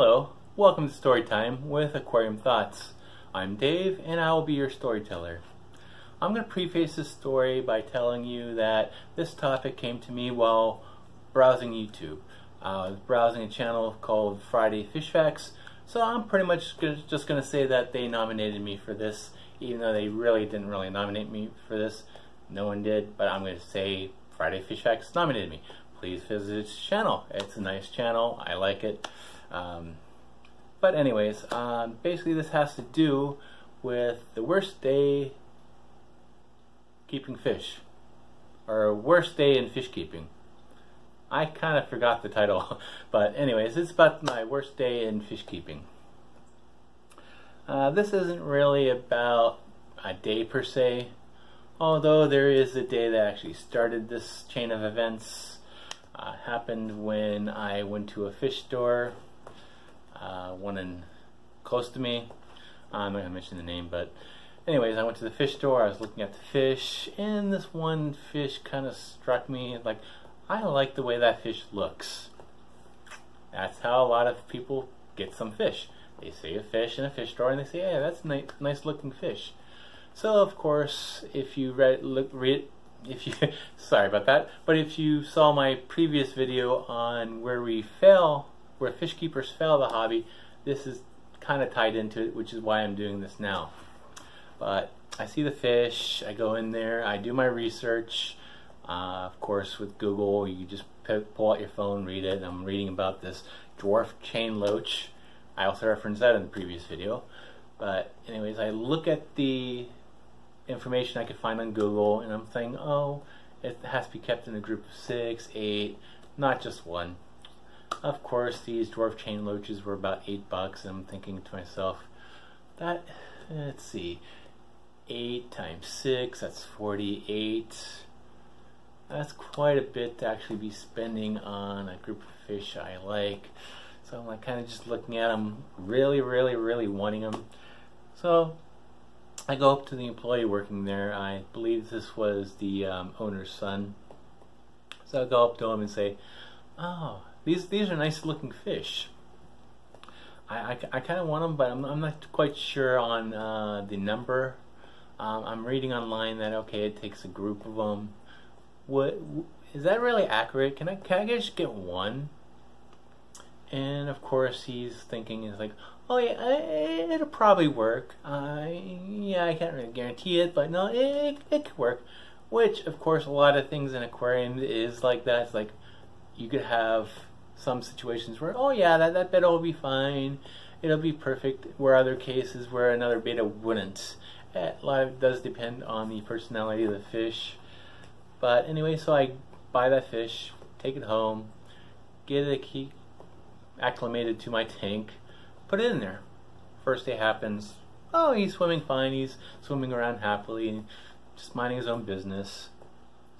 Hello, welcome to Storytime with Aquarium Thoughts. I'm Dave and I will be your storyteller. I'm going to preface this story by telling you that this topic came to me while browsing YouTube. I was browsing a channel called Friday Fish Facts, so I'm pretty much just going to say that they nominated me for this, even though they didn't really nominate me for this. No one did, but I'm going to say Friday Fish Facts nominated me. Please visit its channel. It's a nice channel. I like it. But anyways, basically this has to do with the worst day keeping fish, or worst day in fish keeping. I kind of forgot the title, but anyways, it's about my worst day in fish keeping. This isn't really about a day per se, although there is a day that actually started this chain of events. Happened when I went to a fish store, one close to me. I'm not going to mention the name, but anyways, I went to the fish store, I was looking at the fish, and this one fish kind of struck me, like, I like the way that fish looks. That's how a lot of people get some fish. They see a fish in a fish store and they say, hey, that's a nice looking fish. So of course, if you sorry about that, but if you saw my previous video on where fish keepers fail the hobby, this is kind of tied into it, which is why I'm doing this now. But I see the fish, I go in there, I do my research. Of course, with Google, you just pull out your phone, read it. I'm reading about this dwarf chain loach. I also referenced that in the previous video. But anyways, I look at the information I could find on Google, and I'm saying, oh, it has to be kept in a group of 6, 8, not just one. Of course, these dwarf chain loaches were about $8, and I'm thinking to myself, let's see, 8 times 6, that's 48. That's quite a bit to actually be spending on a group of fish I like. So I'm like kind of just looking at them, really wanting them. So I go up to the employee working there. I believe this was the owner's son. So I go up to him and say, oh, these are nice looking fish. I kind of want them, but I'm not quite sure on the number. I'm reading online that, okay, it takes a group of them. What is that really accurate? Can I just get one? And of course he's thinking, he's like, oh yeah, it'll probably work. Yeah, I can't really guarantee it, but no, it could work. Which of course a lot of things in aquariums is like that. It's like you could have some situations where, oh yeah, that betta will be fine, it'll be perfect, where other cases where another betta wouldn't. A lot of it does depend on the personality of the fish. But anyway, so I buy that fish, take it home, get it acclimated to my tank, put it in there. First day happens, oh, he's swimming fine, he's swimming around happily, and just minding his own business.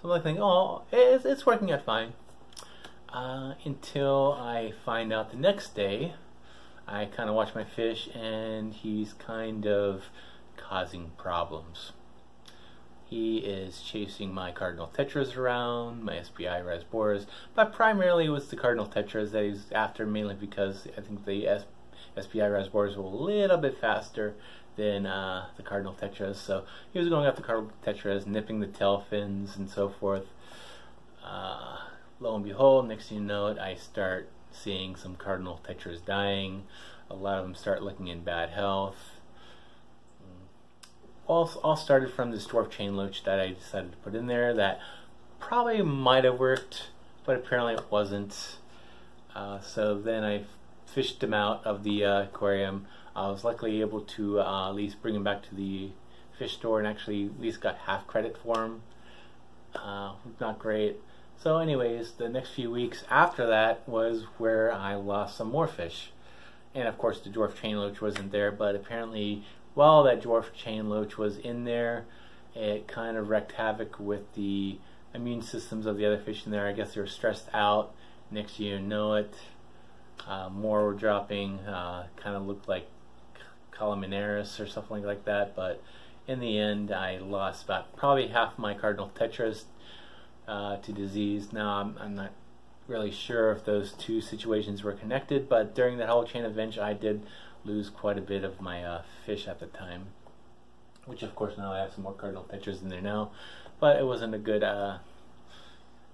So I'm like thinking, oh, it's working out fine. Until I find out the next day, I kind of watch my fish, and he's kind of causing problems. He is chasing my cardinal tetras around, my SPI rasboras, but primarily it was the cardinal tetras that he's after, mainly because I think the SPI rasboras were a little bit faster than the cardinal tetras. So he was going after cardinal tetras, nipping the tail fins and so forth. Lo and behold, next thing you know it, I start seeing some cardinal tetras dying. A lot of them start looking in bad health. All started from this dwarf chain loach that I decided to put in there that probably might have worked, but apparently it wasn't. So then I fished him out of the aquarium. I was luckily able to at least bring him back to the fish store and actually at least got half credit for him. Not great. So anyways, the next few weeks after that was where I lost some more fish. And of course the dwarf chain loach wasn't there, but apparently while that dwarf chain loach was in there, it kind of wreaked havoc with the immune systems of the other fish in there. I guess they were stressed out. Next thing you know it, more were dropping, kind of looked like Calaminaris or something like that. But in the end, I lost about probably half my cardinal tetras to disease. Now I'm not really sure if those two situations were connected, but during that whole chain of events I did lose quite a bit of my fish at the time, which of course now I have some more cardinal pictures in there now, but it wasn't a good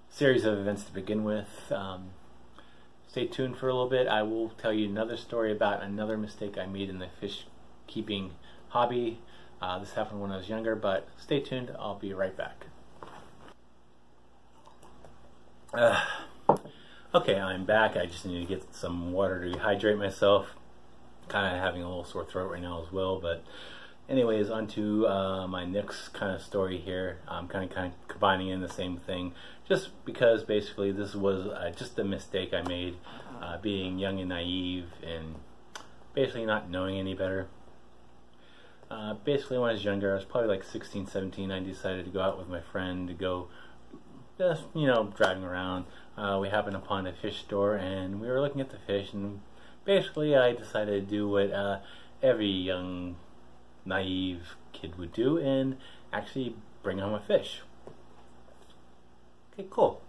series of events to begin with. Stay tuned for a little bit. I will tell you another story about another mistake I made in the fish keeping hobby. This happened when I was younger, but stay tuned. I'll be right back. Okay, I'm back. I just need to get some water to rehydrate myself. Kind of having a little sore throat right now as well, but anyways, on to my next kind of story here. I'm kind of combining in the same thing, just because basically this was just a mistake I made, being young and naive and basically not knowing any better. Basically when I was younger, I was probably like 16, 17, I decided to go out with my friend to go just, you know, driving around. We happened upon a fish store and we were looking at the fish, and basically I decided to do what every young naive kid would do and actually bring home a fish. Okay, cool.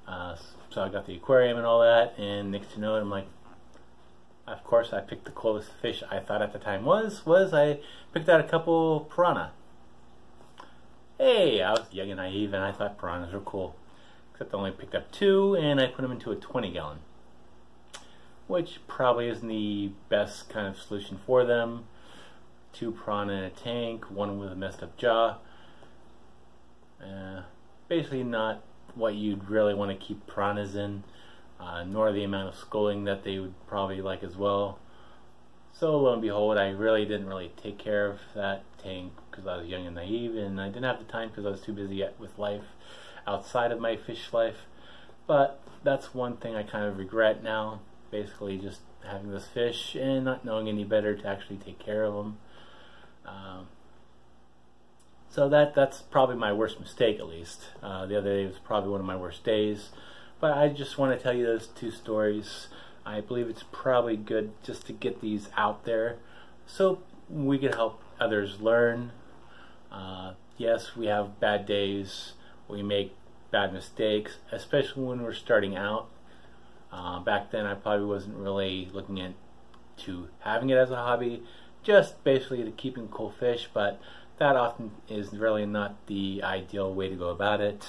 So I got the aquarium and all that, and next to know it, I'm like, of course I picked the coolest fish I thought at the time was I picked out a couple piranha. Hey, I was young and naive and I thought piranhas were cool. Except I only picked up 2 and I put them into a 20-gallon. Which probably isn't the best kind of solution for them. 2 piranha in a tank, 1 with a messed up jaw. Basically not what you'd really want to keep piranhas in. Nor the amount of schooling that they would probably like as well. So lo and behold, I really didn't take care of that tank because I was young and naive, and I didn't have the time because I was too busy with life outside of my fish life. But that's one thing I kind of regret now, basically just having this fish and not knowing any better to actually take care of them. So that's probably my worst mistake, at least. The other day was probably one of my worst days. But I just want to tell you those 2 stories. I believe it's probably good just to get these out there so we can help others learn. Yes, we have bad days. We make bad mistakes, especially when we're starting out. Back then I probably wasn't really looking into having it as a hobby, just basically to keeping cool fish, but that often is really not the ideal way to go about it.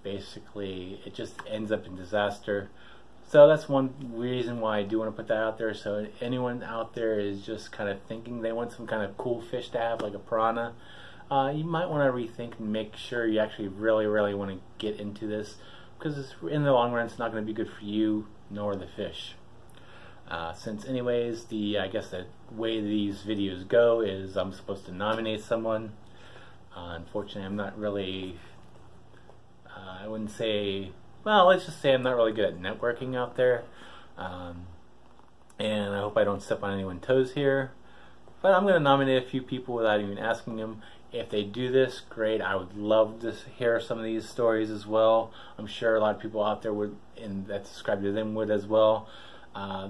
Basically it just ends up in disaster. So that's one reason why I do want to put that out there. So anyone out there is just kind of thinking they want some kind of cool fish to have, like a piranha, you might want to rethink and make sure you actually really want to get into this, because in the long run it's not going to be good for you nor the fish. Since anyways, I guess the way these videos go is I'm supposed to nominate someone. Unfortunately, I'm not really, I wouldn't say, well, let's just say I'm not really good at networking out there. And I hope I don't step on anyone's toes here. But I'm going to nominate a few people without even asking them. If they do this, great. I would love to hear some of these stories as well. I'm sure a lot of people out there would, and that subscribe to them would as well.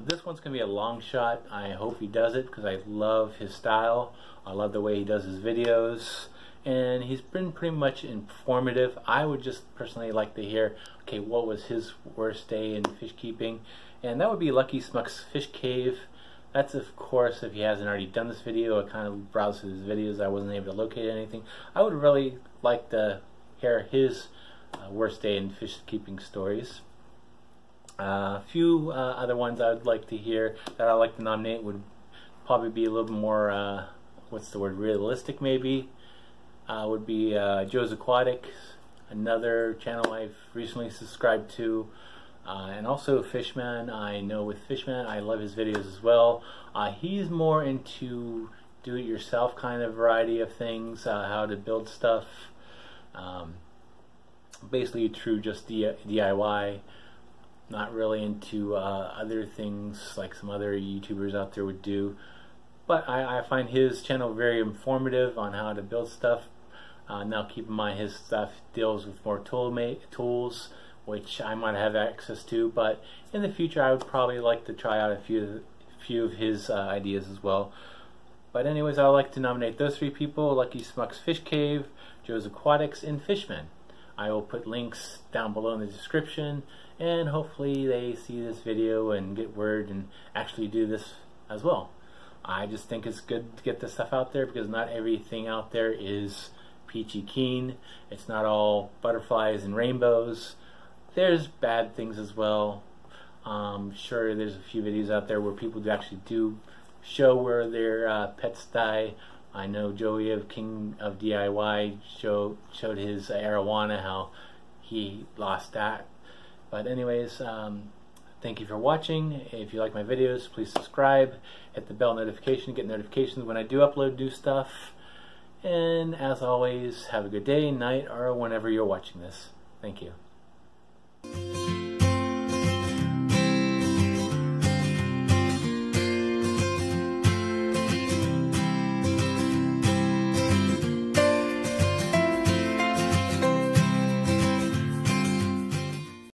This one's going to be a long shot. I hope he does it because I love his style. I love the way he does his videos. And he's been pretty much informative. I would just personally like to hear, okay, what was his worst day in fish keeping? And that would be Lucky Smuck's Fish Cave. That's, of course, if he hasn't already done this video. I kind of browsed through his videos. I wasn't able to locate anything. I would really like to hear his worst day in fish keeping stories. A few other ones I would like to hear that I'd like to nominate would probably be a little more, what's the word, realistic maybe. Would be Joe's Aquatics, another channel I've recently subscribed to, and also Fishman. I know with Fishman, I love his videos as well. He's more into do-it-yourself kind of variety of things, how to build stuff, basically true just DIY, not really into other things like some other YouTubers out there would do. But I find his channel very informative on how to build stuff. Now keep in mind his stuff deals with more tools, which I might have access to, but in the future I would probably like to try out a few of his ideas as well. But anyways, I would like to nominate those 3 people: Lucky Smuck's Fish Cave, Joe's Aquatics, and Fishman. I will put links down below in the description, and hopefully they see this video and get word and actually do this as well. I just think it's good to get this stuff out there because not everything out there is peachy keen. It's not all butterflies and rainbows. There's bad things as well. Sure, there's a few videos out there where people actually do show where their pets die. I know Joey of King of DIY showed his arowana, how he lost that. But anyways, thank you for watching. If you like my videos, please subscribe, hit the bell notification to get notifications when I do upload new stuff. And as always, have a good day, night, or whenever you're watching this. Thank you.